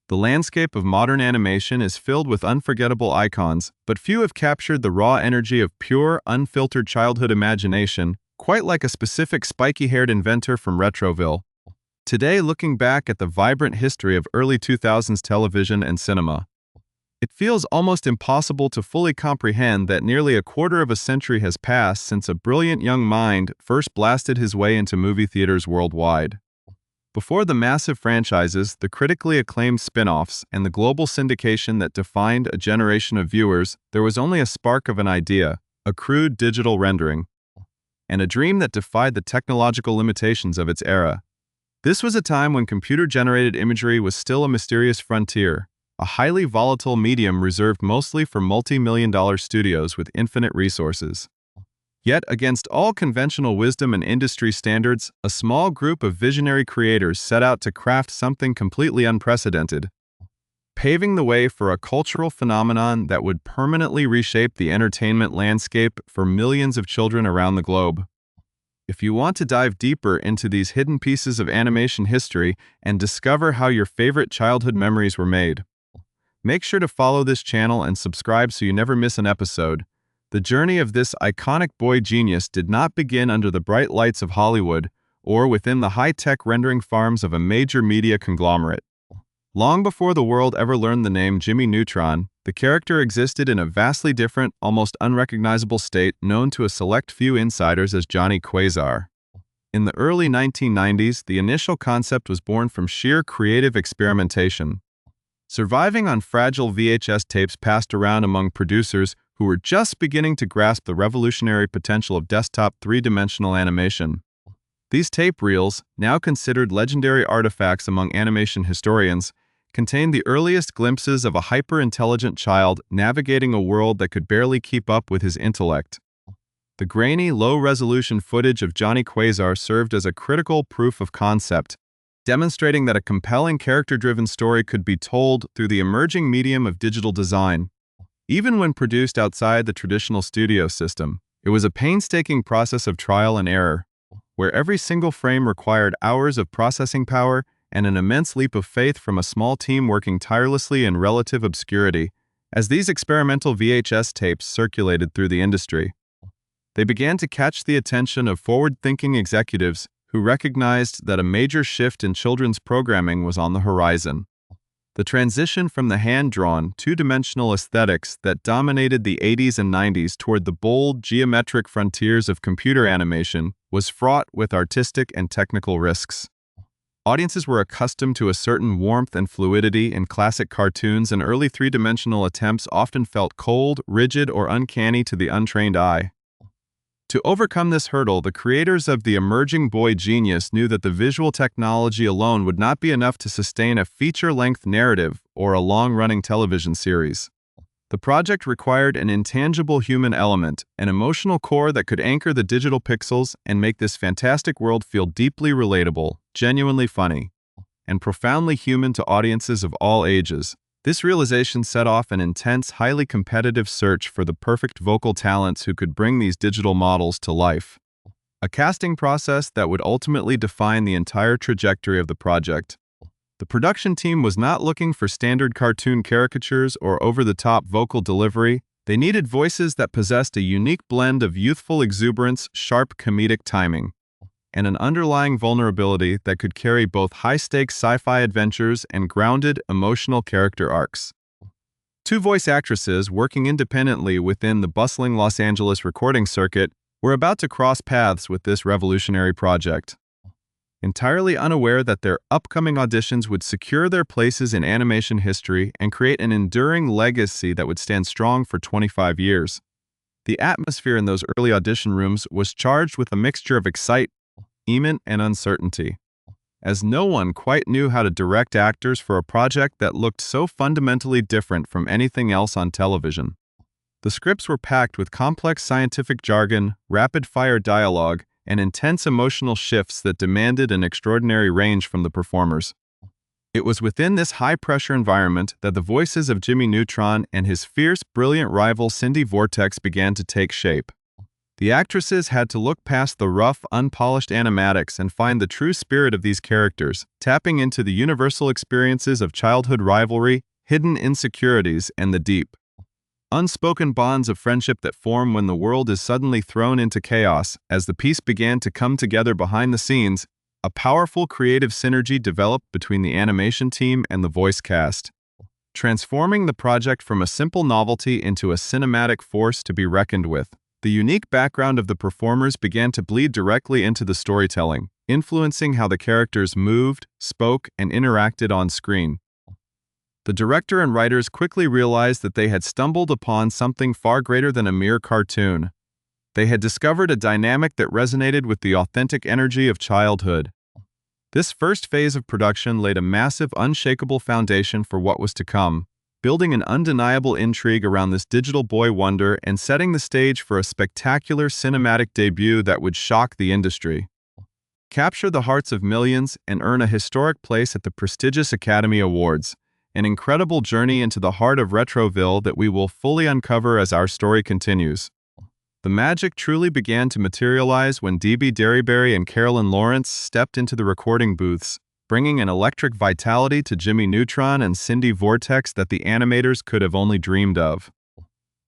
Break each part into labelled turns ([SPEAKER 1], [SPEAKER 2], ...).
[SPEAKER 1] The landscape of modern animation is filled with unforgettable icons, but few have captured the raw energy of pure, unfiltered childhood imagination, quite like a specific spiky-haired inventor from Retroville. Today, looking back at the vibrant history of early 2000s television and cinema, it feels almost impossible to fully comprehend that nearly a quarter of a century has passed since a brilliant young mind first blasted his way into movie theaters worldwide. Before the massive franchises, the critically acclaimed spin-offs, and the global syndication that defined a generation of viewers, there was only a spark of an idea, a crude digital rendering, and a dream that defied the technological limitations of its era. This was a time when computer-generated imagery was still a mysterious frontier, a highly volatile medium reserved mostly for multi-million-dollar studios with infinite resources. Yet, against all conventional wisdom and industry standards, a small group of visionary creators set out to craft something completely unprecedented, paving the way for a cultural phenomenon that would permanently reshape the entertainment landscape for millions of children around the globe. If you want to dive deeper into these hidden pieces of animation history and discover how your favorite childhood memories were made, make sure to follow this channel and subscribe so you never miss an episode. The journey of this iconic boy genius did not begin under the bright lights of Hollywood or within the high-tech rendering farms of a major media conglomerate. Long before the world ever learned the name Jimmy Neutron, the character existed in a vastly different, almost unrecognizable state known to a select few insiders as Johnny Quasar. In the early 1990s, the initial concept was born from sheer creative experimentation. Surviving on fragile VHS tapes passed around among producers who were just beginning to grasp the revolutionary potential of desktop three-dimensional animation. These tape reels, now considered legendary artifacts among animation historians, contained the earliest glimpses of a hyper-intelligent child navigating a world that could barely keep up with his intellect. The grainy, low-resolution footage of Johnny Quasar served as a critical proof of concept, demonstrating that a compelling character-driven story could be told through the emerging medium of digital design. Even when produced outside the traditional studio system, it was a painstaking process of trial and error, where every single frame required hours of processing power and an immense leap of faith from a small team working tirelessly in relative obscurity. As these experimental VHS tapes circulated through the industry, they began to catch the attention of forward-thinking executives who recognized that a major shift in children's programming was on the horizon. The transition from the hand-drawn, two-dimensional aesthetics that dominated the 80s and 90s toward the bold, geometric frontiers of computer animation was fraught with artistic and technical risks. Audiences were accustomed to a certain warmth and fluidity in classic cartoons, and early three-dimensional attempts often felt cold, rigid, or uncanny to the untrained eye. To overcome this hurdle, the creators of the emerging boy genius knew that the visual technology alone would not be enough to sustain a feature-length narrative or a long-running television series. The project required an intangible human element, an emotional core that could anchor the digital pixels and make this fantastic world feel deeply relatable, genuinely funny, and profoundly human to audiences of all ages. This realization set off an intense, highly competitive search for the perfect vocal talents who could bring these digital models to life. A casting process that would ultimately define the entire trajectory of the project. The production team was not looking for standard cartoon caricatures or over-the-top vocal delivery. They needed voices that possessed a unique blend of youthful exuberance, sharp comedic timing, and an underlying vulnerability that could carry both high-stakes sci-fi adventures and grounded, emotional character arcs. Two voice actresses working independently within the bustling Los Angeles recording circuit were about to cross paths with this revolutionary project. Entirely unaware that their upcoming auditions would secure their places in animation history and create an enduring legacy that would stand strong for 25 years. The atmosphere in those early audition rooms was charged with a mixture of excitement and uncertainty, as no one quite knew how to direct actors for a project that looked so fundamentally different from anything else on television. The scripts were packed with complex scientific jargon, rapid-fire dialogue, and intense emotional shifts that demanded an extraordinary range from the performers. It was within this high-pressure environment that the voices of Jimmy Neutron and his fierce, brilliant rival Cindy Vortex began to take shape. The actresses had to look past the rough, unpolished animatics and find the true spirit of these characters, tapping into the universal experiences of childhood rivalry, hidden insecurities, and the deep, unspoken bonds of friendship that form when the world is suddenly thrown into chaos. As the piece began to come together behind the scenes, a powerful creative synergy developed between the animation team and the voice cast, transforming the project from a simple novelty into a cinematic force to be reckoned with. The unique background of the performers began to bleed directly into the storytelling, influencing how the characters moved, spoke, and interacted on screen. The director and writers quickly realized that they had stumbled upon something far greater than a mere cartoon. They had discovered a dynamic that resonated with the authentic energy of childhood. This first phase of production laid a massive, unshakable foundation for what was to come, building an undeniable intrigue around this digital boy wonder and setting the stage for a spectacular cinematic debut that would shock the industry, capture the hearts of millions, and earn a historic place at the prestigious Academy Awards. An incredible journey into the heart of Retroville that we will fully uncover as our story continues. The magic truly began to materialize when Debi Derryberry and Carolyn stepped into the recording booths, bringing an electric vitality to Jimmy Neutron and Cindy Vortex that the animators could have only dreamed of.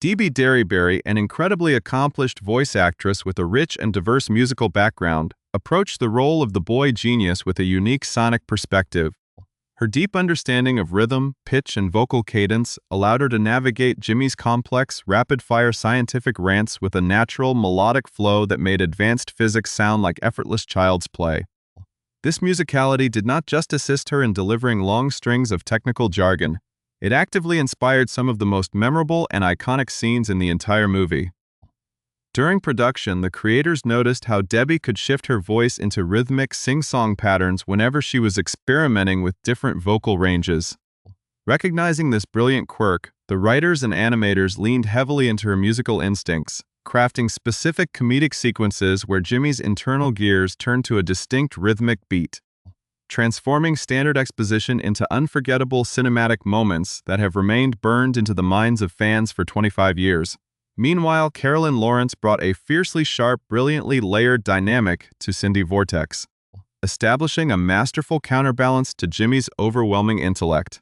[SPEAKER 1] Debi Derryberry, an incredibly accomplished voice actress with a rich and diverse musical background, approached the role of the boy genius with a unique sonic perspective. Her deep understanding of rhythm, pitch, and vocal cadence allowed her to navigate Jimmy's complex, rapid-fire scientific rants with a natural, melodic flow that made advanced physics sound like effortless child's play. This musicality did not just assist her in delivering long strings of technical jargon. It actively inspired some of the most memorable and iconic scenes in the entire movie. During production, the creators noticed how Debi could shift her voice into rhythmic sing-song patterns whenever she was experimenting with different vocal ranges. Recognizing this brilliant quirk, the writers and animators leaned heavily into her musical instincts, crafting specific comedic sequences where Jimmy's internal gears turned to a distinct rhythmic beat, transforming standard exposition into unforgettable cinematic moments that have remained burned into the minds of fans for 25 years. Meanwhile, Carolyn brought a fiercely sharp, brilliantly layered dynamic to Cindy Vortex, establishing a masterful counterbalance to Jimmy's overwhelming intellect.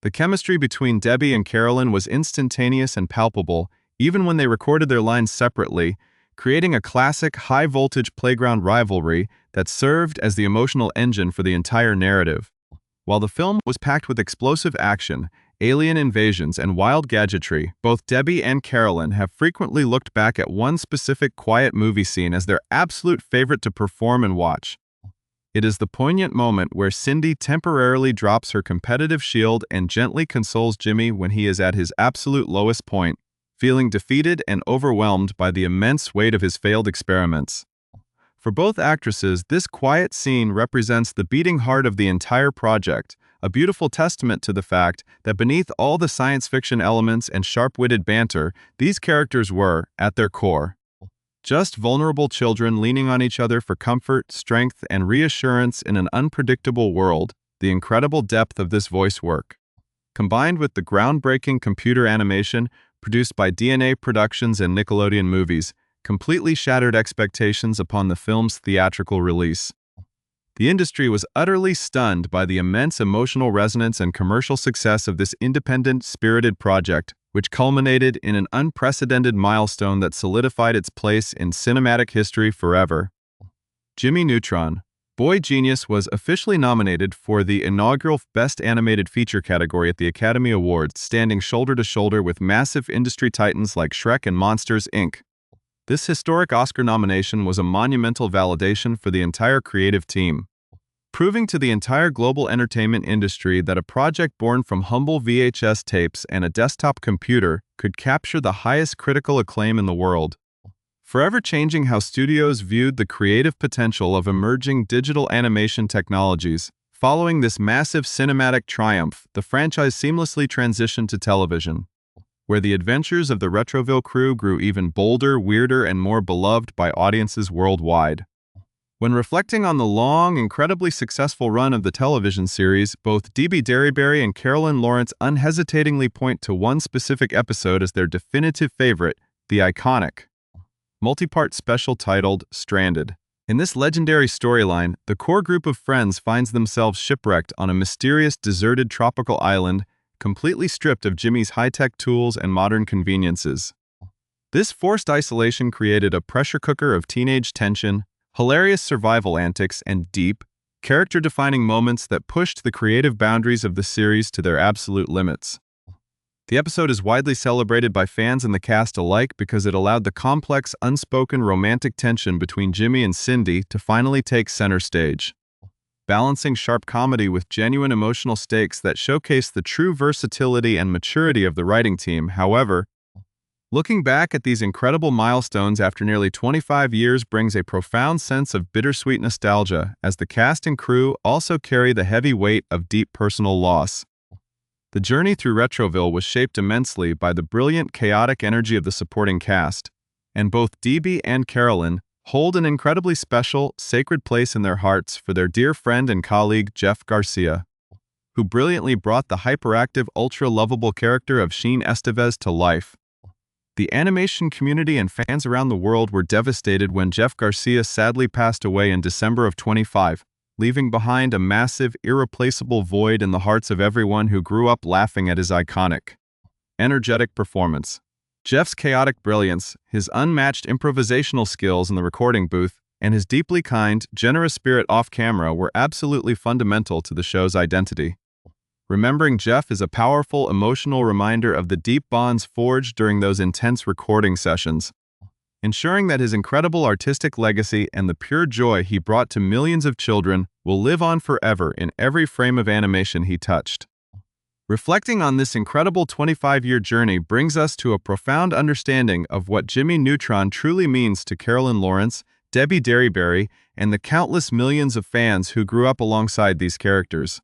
[SPEAKER 1] The chemistry between Debi and Carolyn was instantaneous and palpable, even when they recorded their lines separately, creating a classic, high-voltage playground rivalry that served as the emotional engine for the entire narrative. While the film was packed with explosive action, alien invasions, and wild gadgetry, both Debi and Carolyn have frequently looked back at one specific quiet movie scene as their absolute favorite to perform and watch. It is the poignant moment where Cindy temporarily drops her competitive shield and gently consoles Jimmy when he is at his absolute lowest point, feeling defeated and overwhelmed by the immense weight of his failed experiments. For both actresses, this quiet scene represents the beating heart of the entire project, a beautiful testament to the fact that beneath all the science fiction elements and sharp-witted banter, these characters were, at their core, just vulnerable children leaning on each other for comfort, strength, and reassurance in an unpredictable world. The incredible depth of this voice work, combined with the groundbreaking computer animation produced by DNA Productions and Nickelodeon Movies, completely shattered expectations upon the film's theatrical release. The industry was utterly stunned by the immense emotional resonance and commercial success of this independent, spirited project, which culminated in an unprecedented milestone that solidified its place in cinematic history forever. Jimmy Neutron, Boy Genius, was officially nominated for the inaugural Best Animated Feature category at the Academy Awards, standing shoulder to shoulder with massive industry titans like Shrek and Monsters, Inc. This historic Oscar nomination was a monumental validation for the entire creative team, proving to the entire global entertainment industry that a project born from humble VHS tapes and a desktop computer could capture the highest critical acclaim in the world, forever changing how studios viewed the creative potential of emerging digital animation technologies. Following this massive cinematic triumph, the franchise seamlessly transitioned to television, where the adventures of the Retroville crew grew even bolder, weirder, and more beloved by audiences worldwide. When reflecting on the long, incredibly successful run of the television series, both Debi Derryberry and Carolyn unhesitatingly point to one specific episode as their definitive favorite, the iconic multi-part special titled Stranded. In this legendary storyline, the core group of friends finds themselves shipwrecked on a mysterious, deserted tropical island, completely stripped of Jimmy's high-tech tools and modern conveniences. This forced isolation created a pressure cooker of teenage tension, hilarious survival antics, and deep, character-defining moments that pushed the creative boundaries of the series to their absolute limits. The episode is widely celebrated by fans and the cast alike because it allowed the complex, unspoken romantic tension between Jimmy and Cindy to finally take center stage. Balancing sharp comedy with genuine emotional stakes that showcase the true versatility and maturity of the writing team. However, looking back at these incredible milestones after nearly 25 years brings a profound sense of bittersweet nostalgia, as the cast and crew also carry the heavy weight of deep personal loss. The journey through Retroville was shaped immensely by the brilliant, chaotic energy of the supporting cast, and both Debi and Carolyn hold an incredibly special, sacred place in their hearts for their dear friend and colleague Jeff Garcia, who brilliantly brought the hyperactive, ultra-lovable character of Sheen to life. The animation community and fans around the world were devastated when Jeff Garcia sadly passed away in December of 2025, leaving behind a massive, irreplaceable void in the hearts of everyone who grew up laughing at his iconic, energetic performance. Jeff's chaotic brilliance, his unmatched improvisational skills in the recording booth, and his deeply kind, generous spirit off-camera were absolutely fundamental to the show's identity. Remembering Jeff is a powerful, emotional reminder of the deep bonds forged during those intense recording sessions, ensuring that his incredible artistic legacy and the pure joy he brought to millions of children will live on forever in every frame of animation he touched. Reflecting on this incredible 25-year journey brings us to a profound understanding of what Jimmy Neutron truly means to Carolyn Lawrence, Debi Derryberry, and the countless millions of fans who grew up alongside these characters.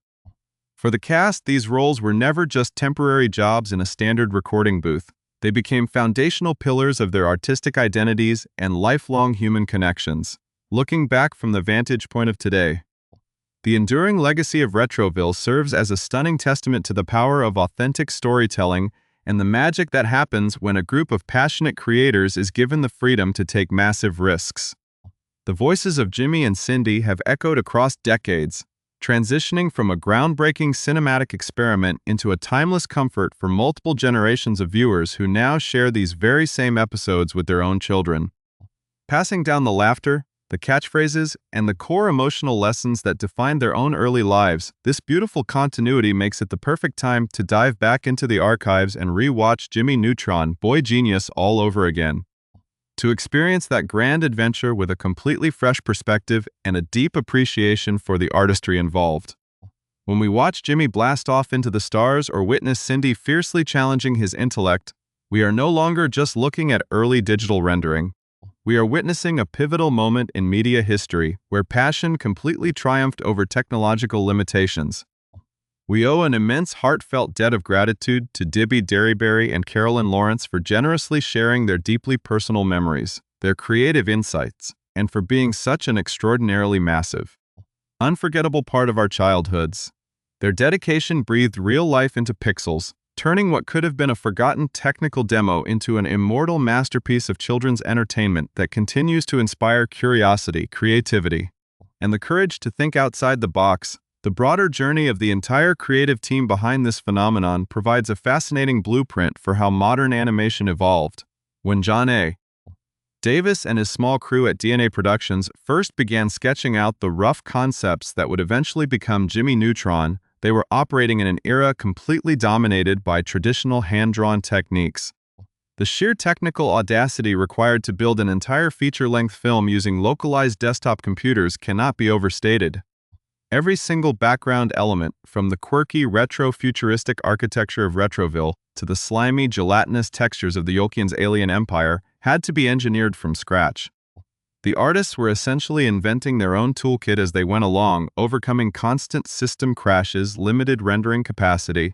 [SPEAKER 1] For the cast, these roles were never just temporary jobs in a standard recording booth. They became foundational pillars of their artistic identities and lifelong human connections. Looking back from the vantage point of today, the enduring legacy of Retroville serves as a stunning testament to the power of authentic storytelling and the magic that happens when a group of passionate creators is given the freedom to take massive risks. The voices of Jimmy and Cindy have echoed across decades, transitioning from a groundbreaking cinematic experiment into a timeless comfort for multiple generations of viewers who now share these very same episodes with their own children. Passing down the laughter, the catchphrases, and the core emotional lessons that defined their own early lives, this beautiful continuity makes it the perfect time to dive back into the archives and re-watch Jimmy Neutron, Boy Genius all over again. To experience that grand adventure with a completely fresh perspective and a deep appreciation for the artistry involved. When we watch Jimmy blast off into the stars or witness Cindy fiercely challenging his intellect, we are no longer just looking at early digital rendering. We are witnessing a pivotal moment in media history where passion completely triumphed over technological limitations. We owe an immense heartfelt debt of gratitude to Debi Derryberry and Carolyn Lawrence for generously sharing their deeply personal memories, their creative insights, and for being such an extraordinarily massive, unforgettable part of our childhoods. Their dedication breathed real life into pixels, turning what could have been a forgotten technical demo into an immortal masterpiece of children's entertainment that continues to inspire curiosity, creativity, and the courage to think outside the box. The broader journey of the entire creative team behind this phenomenon provides a fascinating blueprint for how modern animation evolved. When John A. Davis and his small crew at DNA Productions first began sketching out the rough concepts that would eventually become Jimmy Neutron, they were operating in an era completely dominated by traditional hand-drawn techniques. The sheer technical audacity required to build an entire feature-length film using localized desktop computers cannot be overstated. Every single background element, from the quirky retro-futuristic architecture of Retroville to the slimy, gelatinous textures of the Yolkian's alien empire, had to be engineered from scratch. The artists were essentially inventing their own toolkit as they went along, overcoming constant system crashes, limited rendering capacity,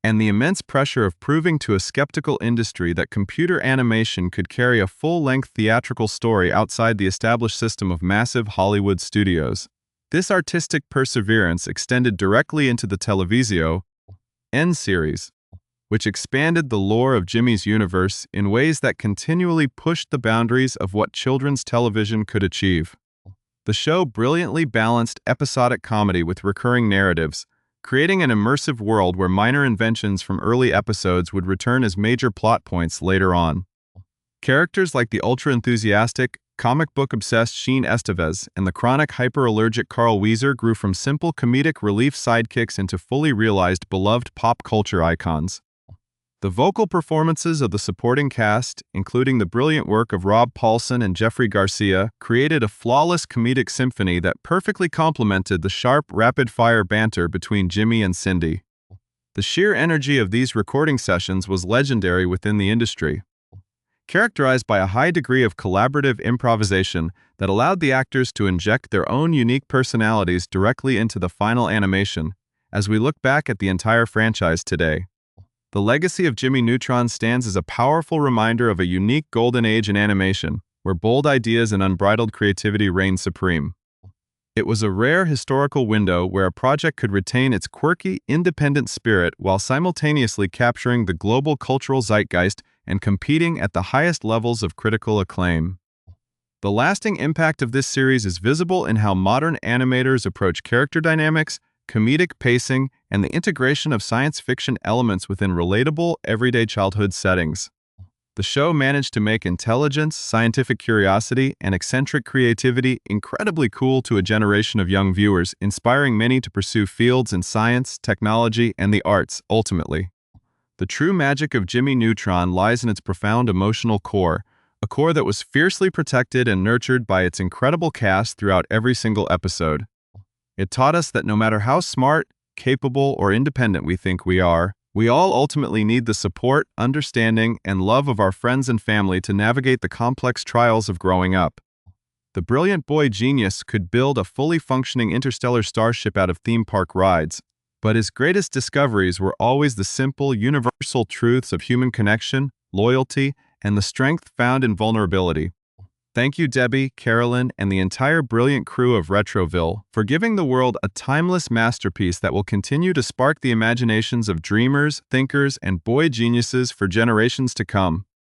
[SPEAKER 1] and the immense pressure of proving to a skeptical industry that computer animation could carry a full-length theatrical story outside the established system of massive Hollywood studios. This artistic perseverance extended directly into the Televisio N series, which expanded the lore of Jimmy's universe in ways that continually pushed the boundaries of what children's television could achieve. The show brilliantly balanced episodic comedy with recurring narratives, creating an immersive world where minor inventions from early episodes would return as major plot points later on. Characters like the ultra-enthusiastic, comic book-obsessed Sheen and the chronic hyper-allergic Carl Weezer grew from simple comedic relief sidekicks into fully realized beloved pop culture icons. The vocal performances of the supporting cast, including the brilliant work of Rob Paulsen and Jeffrey Garcia, created a flawless comedic symphony that perfectly complemented the sharp, rapid-fire banter between Jimmy and Cindy. The sheer energy of these recording sessions was legendary within the industry, characterized by a high degree of collaborative improvisation that allowed the actors to inject their own unique personalities directly into the final animation. As we look back at the entire franchise today, the legacy of Jimmy Neutron stands as a powerful reminder of a unique golden age in animation, where bold ideas and unbridled creativity reigned supreme. It was a rare historical window where a project could retain its quirky, independent spirit while simultaneously capturing the global cultural zeitgeist and competing at the highest levels of critical acclaim. The lasting impact of this series is visible in how modern animators approach character dynamics, comedic pacing, and the integration of science fiction elements within relatable, everyday childhood settings. The show managed to make intelligence, scientific curiosity, and eccentric creativity incredibly cool to a generation of young viewers, inspiring many to pursue fields in science, technology, and the arts, ultimately. The true magic of Jimmy Neutron lies in its profound emotional core, a core that was fiercely protected and nurtured by its incredible cast throughout every single episode. It taught us that no matter how smart, capable, or independent we think we are, we all ultimately need the support, understanding, and love of our friends and family to navigate the complex trials of growing up. The brilliant boy genius could build a fully functioning interstellar starship out of theme park rides, but his greatest discoveries were always the simple, universal truths of human connection, loyalty, and the strength found in vulnerability. Thank you, Debi, Carolyn, and the entire brilliant crew of Retroville for giving the world a timeless masterpiece that will continue to spark the imaginations of dreamers, thinkers, and boy geniuses for generations to come.